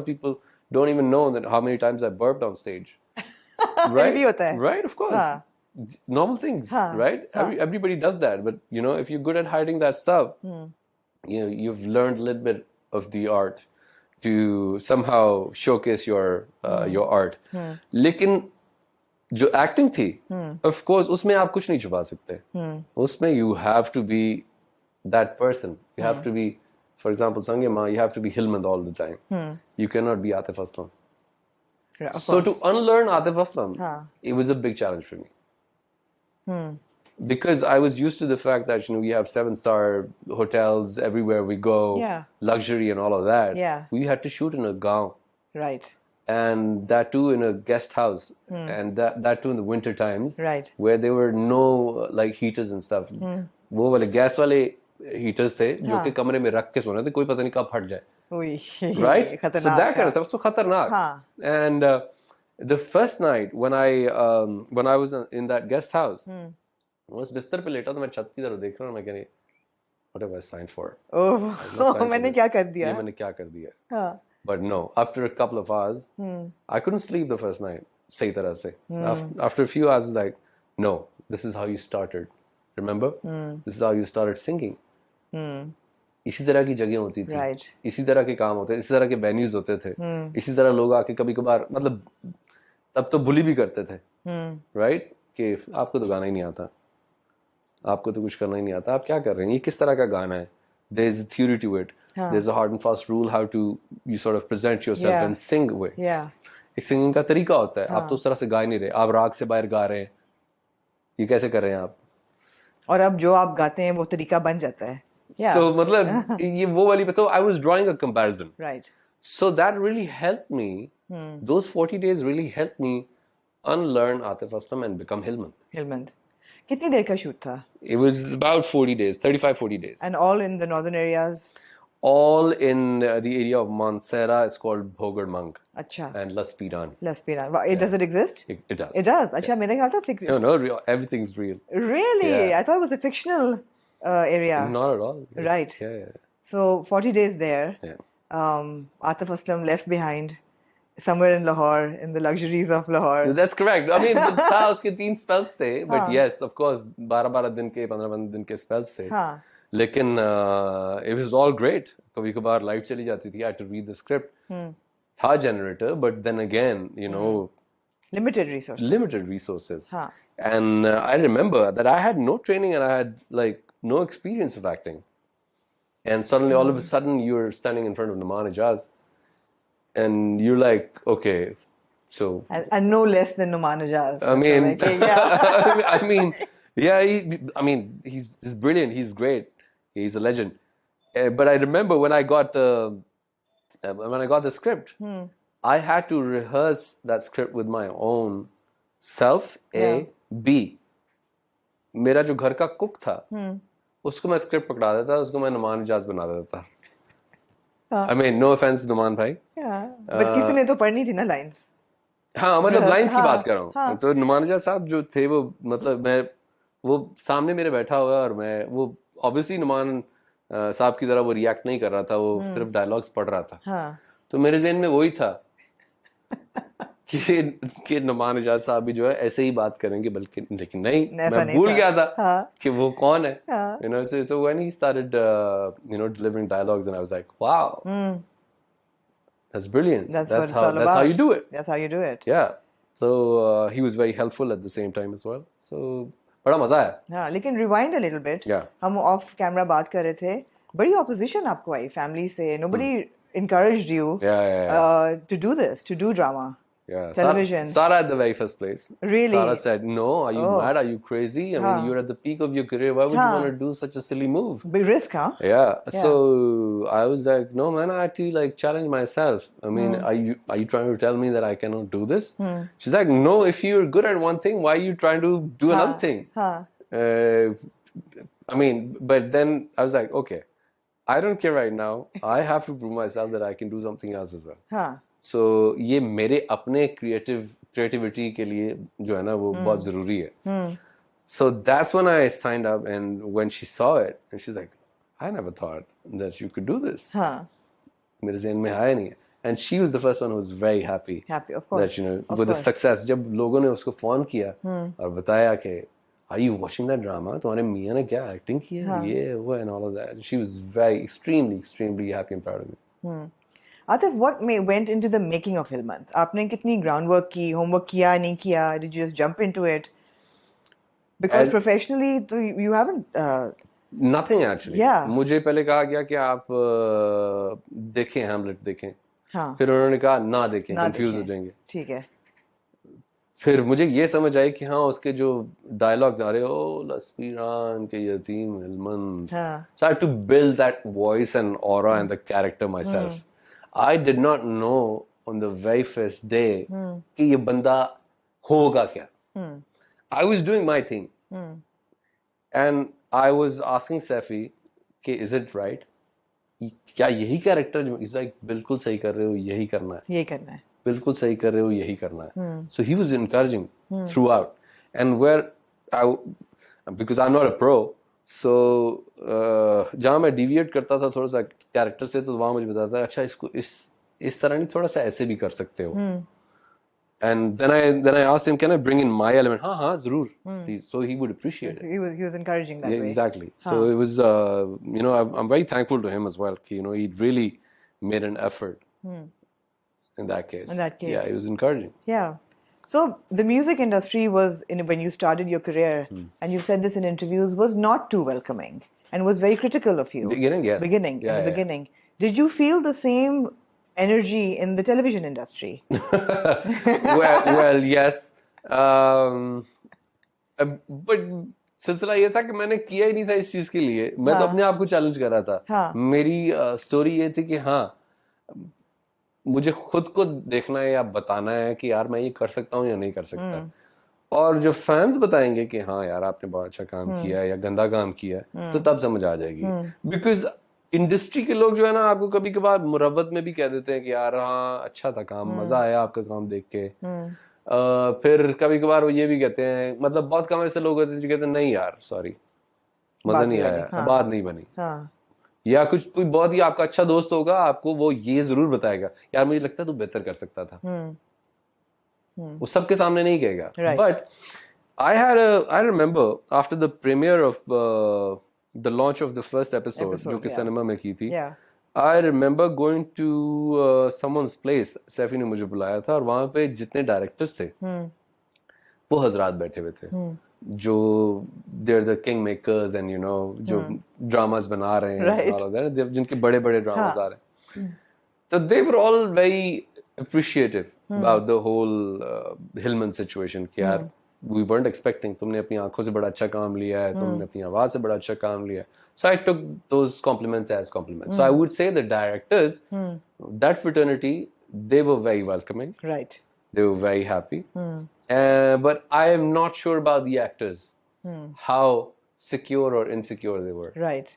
people don't even know that how many times I burped on stage. Right? Right, of course. Normal things, right? Everybody does that, but you know, if you're good at hiding that stuff, you know, you've learned a little bit of the art to somehow showcase your art. लेकिन जो acting थी, of course, उसमें आप कुछ नहीं छुपा सकते. उसमें you have to be that person. You have to be, for example, Sang-e-Mah, you have to be Hilmand all the time. You cannot be Atif Aslam. So to unlearn Atif Aslam, it was a big challenge for me. Because I was used to the fact that, you know, we have 7-star hotels everywhere we go, luxury and all of that. We had to shoot in a gaon. Right. And that too in a guest house. And that too in the winter times. Right. Where there were no like heaters and stuff. वो वाले gas वाले heaters थे जो कि कमरे में रख के सोने थे, कोई पता नहीं कब फट जाए. Right? So that kind of stuff, so khatarnak. And the first night when I was in that guest house, उस बिस्तर पे लेटा तो मैं छत की तरफ देख रहा हूँ, मैं कह रही, what have I signed for? मैंने क्या कर दिया? ये मैंने क्या कर दिया? But no, after a couple of hours, I couldn't sleep the first night. सही तरह से. After a few hours, I was like, no, this is how you started. Remember? This is how you started singing. इसी तरह की जगह होती थी, इसी तरह के काम होते थे, इसी तरह के वेन्यूज होते थे, इसी तरह लोग आके कभी कभार, मतलब तब तो बुली भी करते थे, राइट, कि आपको तो गाना ही नहीं आता, आपको तो कुछ करना ही नहीं आता, आप क्या कर रहे हैं, ये किस तरह का गाना है. There is a theory to it. There's a hard and fast rule how to you sort of present yourself and sing with. एक सिंगिंग का तरीका होता है. आप तो उस तरह से गा ही नहीं रहे, आप राग से बाहर गा रहे हैं, ये कैसे कर रहे हैं आप? और अब जो आप गाते हैं वो तरीका बन जाता है. So मतलब ये वो वाली तो I was drawing a comparison. Right. So that really helped me. Those 40 days really helped me unlearn Atif Aslam and become Hilmand. कितनी देर का शूट था? It was about 40 days, 35-40 days. And all in the northern areas? All in the area of Mansehra. It's called Bhogad Mang. अच्छा. And Laspiran. Does it exist? It does. It does. अच्छा, मेरे ख्याल था fictional. No, everything's real. Really? I thought it was a fictional area. Not at all. Right. Yeah. So 40 days there. Atif Aslam left behind somewhere in Lahore, in the luxuries of Lahore. That's correct. I mean, था उसके 3 spells थे, but yes, of course, 12 दिन के 15 दिन के spells थे. लेकिन it was all great. कभी कभार लाइट चली जाती थी. I had to read the script. था generator, but then again, you know, limited resources. And I remember that I had no training and I had like no experience of acting. And suddenly, all of a sudden, you're standing in front of Naman Ijaz. And you're like, okay, so... And no less than Numan Ijaz. I mean, he's brilliant. He's great. He's a legend. But I remember when I got the script, I had to rehearse that script with my own self. B. मेरा जो घर का cook था, उसको मैं script पकड़ा देता, उसको मैं नुमान इजाज बना देता. I mean, no offense, Numan भाई. But किसी ने तो पढ़नी थी ना लाइंस. हाँ, मतलब लाइंस की बात कर रहा हूँ. तो नुमान इजाज साहब जो थे वो, मतलब मैं वो सामने मेरे बैठा हुआ और मैं वो obviously नुमान साहब की तरह वो रिएक्ट नहीं कर रहा था, वो सिर्फ डायलॉग्स पढ़ रहा था. तो मेरे ज़हन में वही था कि नुमान इजाज साहब भी जो है ऐसे ही बात करेंगे, बल्कि लेकिन नहीं, मैं भूल गया था कि वो कौन है. You know, so when he started delivering dialogues, and I was like, wow, that's brilliant. That's how you do it. That's how you do it. Yeah. So he was very helpful at the same time as well. So बड़ा मजा आया. हाँ, लेकिन rewind a little bit. हम off camera बात कर रहे थे. बड़ी opposition आपको आई family से. Nobody encouraged you to do this, to do drama. Yeah, television. Sara at the very first place. Really? Sara said, no, are you mad? Are you crazy? I mean, you're at the peak of your career. Why would you want to do such a silly move? Big risk, huh? Yeah. So I was like, no, man, I had to like challenge myself. I mean, are you trying to tell me that I cannot do this? She's like, no, if you're good at one thing, why are you trying to do another thing? I mean, but then I was like, okay, I don't care right now. I have to prove myself that I can do something else as well. So ये मेरे अपने creativity के लिए जो है ना वो बहुत ज़रूरी है. So that's when I signed up, and when she saw it, and she's like, I never thought that you could do this. मेरे ज़हन में आया नहीं है. And she was the first one who was very happy. Happy, of course. That, with the success. जब लोगों ने उसको फोन किया और बताया कि are you watching that drama? तुम्हारे मियाँ ने क्या acting की है? ये वो and all of that. She was very extremely happy and proud of me. Atif, what went into the making of Hilmant? आपने कितनी groundwork की, homework किया नहीं किया? Did you just jump into it? Because professionally, you haven't. Nothing actually. Yeah. मुझे पहले कहा गया कि आप देखें हैमलेट देखें. फिर उन्होंने कहा ना देखें, कंफ्यूज हो जाएंगे. ठीक है. फिर मुझे ये समझ आई कि हाँ उसके जो डायलॉग्स आ रहे हो लस्पीरान के यतीम हिलमंद. So I had to build that voice and aura and the character myself. I did not know on the very first day कि ये बंदा होगा क्या. I was doing my thing. And I was asking Safi कि is it right? क्या यही character? He's like बिल्कुल सही कर रहे हो, यही करना है. यही करना है. बिल्कुल सही कर रहे हो, यही करना है. So he was encouraging throughout. And where because I'm not a pro, so जहाँ मैं deviate करता था थोड़ा सा कैरेक्टर से, तो वहाँ मुझे बताता था अच्छा इसको इस तरह नहीं, थोड़ा सा ऐसे भी कर सकते हो. And then I asked him, can I bring in my element? हाँ जरूर. So he would appreciate it. He was encouraging that way. Exactly. So it was I'm very thankful to him as well. He really made an effort. In that case. Yeah, it was encouraging. Yeah. So the music industry was, when you started your career, and you've said this in interviews, was not too welcoming and was very critical of you. Beginning, yes. Beginning. Did you feel the same energy in the television industry? well, yes. But सिलसिला ये था कि मैंने किया ही नहीं था इस चीज के लिए. मैं तो अपने आप को चैलेंज कर रहा था. मेरी स्टोरी ये थी कि मुझे खुद को देखना है या बताना है कि यार मैं ये कर सकता हूँ या नहीं कर सकता. और जो फैंस बताएंगे कि हाँ यार आपने बहुत अच्छा काम किया है या गंदा काम किया है, तो तब समझ आ जाएगी. बिकॉज इंडस्ट्री के लोग जो है ना, आपको कभी कभार मुरव्वत में भी कह देते हैं कि यार हाँ अच्छा था काम, मजा आया आपका काम देख के. फिर कभी कभार वो ये भी कहते हैं, मतलब बहुत कम ऐसे लोग होते हैं जो कहते हैं नहीं यार सॉरी मजा नहीं आया, बात नहीं बनी. या कोई बहुत ही आपका अच्छा दोस्त होगा, आपको वो ये जरूर बताएगा यार मुझे लगता है तू बेहतर कर सकता था. वो सबके सामने नहीं कहेगा. But I remember after the premiere of the launch of the first episode जो कि सिनेमा में की थी, I remember going to someone's place. Saifi ने मुझे बुलाया था और वहां पे जितने डायरेक्टर्स थे वो हजरात बैठे हुए थे जो they're the king makers and जो ड्रामास बना रहे हैं all of that, जिनके बड़े बड़े ड्रामास आ रहे हैं. So they were all very appreciative about the whole Hillman situation कि यार we weren't expecting, तुमने अपनी आंखों से बड़ा अच्छा काम लिया है, तुमने अपनी आवाज से बड़ा अच्छा काम लिया है. So I took those compliments as compliments. So I would say the directors, that fraternity, they were very welcoming. Right. They were very happy. But I am not sure about the actors, how secure or insecure they were. Right.